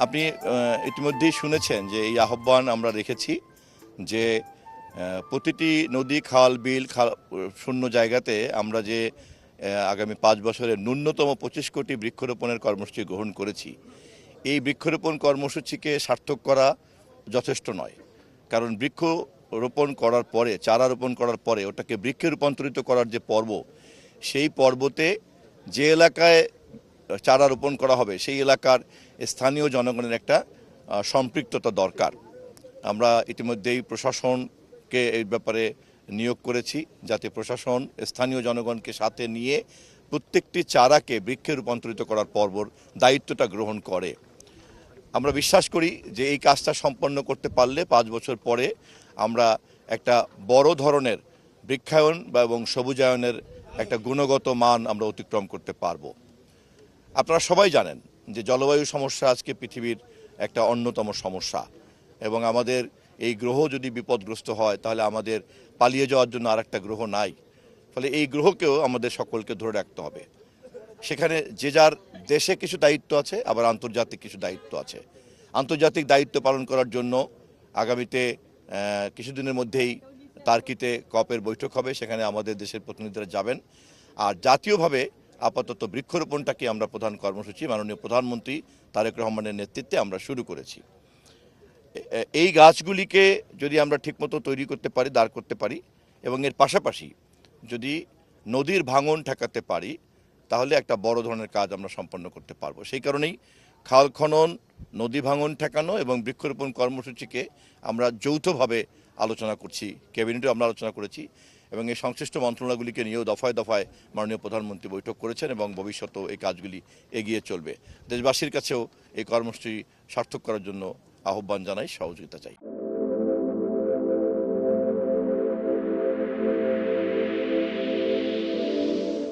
আপনি ইতিমধ্যেই শুনেছেন যে এই আহ্বান আমরা রেখেছি যে প্রতিটি নদী খাল বিল শূন্য জায়গাতে আমরা যে আগামী ৫ বছরের ন্যূনতম ২৫ কোটি বৃক্ষরোপণের কর্মসূচি গ্রহণ করেছি। এই বৃক্ষরোপণ কর্মসূচিকে সার্থক করা যথেষ্ট নয়, কারণ বৃক্ষ রোপণ করার পরে, চারা রোপণ করার পরে ওটাকে বৃক্ষে রূপান্তরিত করার যে পর্ব, সেই পর্বতে যে এলাকায় চারা রোপণ করা হবে সেই এলাকার স্থানীয় জনগণের একটা সম্পৃক্ততা দরকার। আমরা ইতিমধ্যেই প্রশাসনকে এই ব্যাপারে নিয়োগ করেছি, যাতে প্রশাসন স্থানীয় জনগণকে সাথে নিয়ে প্রত্যেকটি চারাকে বৃক্ষে রূপান্তরিত করার পর্বর দায়িত্বটা গ্রহণ করে। আমরা বিশ্বাস করি যে এই কাজটা সম্পন্ন করতে পারলে ৫ বছর পরে আমরা একটা বড় ধরনের বৃক্ষায়ন এবং সবুজায়নের একটা গুণগত মান আমরা অতিক্রম করতে পারবো। আপনারা সবাই জানেন যে জলবায়ু সমস্যা আজকে পৃথিবীর একটা অন্যতম সমস্যা, এবং আমাদের এই গ্রহ যদি বিপদগ্রস্ত হয় তাহলে আমাদের পালিয়ে যাওয়ার জন্য আর একটা গ্রহ নাই। ফলে এই গ্রহকেও আমাদের সকলকে ধরে রাখতে হবে। সেখানে যে যার দেশে কিছু দায়িত্ব আছে, আবার আন্তর্জাতিক কিছু দায়িত্ব আছে। আন্তর্জাতিক দায়িত্ব পালন করার জন্য আগামীতে কিছুদিনের মধ্যেই তার্কিতে কপের বৈঠক হবে, সেখানে আমাদের দেশের প্রতিনিধিরা যাবেন। আর জাতীয়ভাবে আপাতত বৃক্ষরোপণটাকে আমরা প্রধান কর্মসূচি মাননীয় প্রধানমন্ত্রী তারেক রহমানের নেতৃত্বে আমরা শুরু করেছি। এই গাছগুলিকে যদি আমরা ঠিকমতো তৈরি করতে পারি, দাঁড় করতে পারি, এবং এর পাশাপাশি যদি নদীর ভাঙন ঠেকাতে পারি, তাহলে একটা বড় ধরনের কাজ আমরা সম্পন্ন করতে পারবো। সেই কারণেই খাল খনন, নদী ভাঙন ঠেকানো এবং বৃক্ষরোপণ কর্মসূচিকে আমরা যৌথভাবে আলোচনা করছি, ক্যাবিনেটেও আমরা আলোচনা করেছি, এবং এই সংশ্লিষ্ট মন্ত্রণালয়গুলিকে নিয়েও দফায় দফায় মাননীয় প্রধানমন্ত্রী বৈঠক করেছেন, এবং ভবিষ্যতেও এই কাজগুলি এগিয়ে চলবে। দেশবাসীর কাছেও এই কর্মসূচি সার্থক করার জন্য আহ্বান জানাই, সহযোগিতা চাই।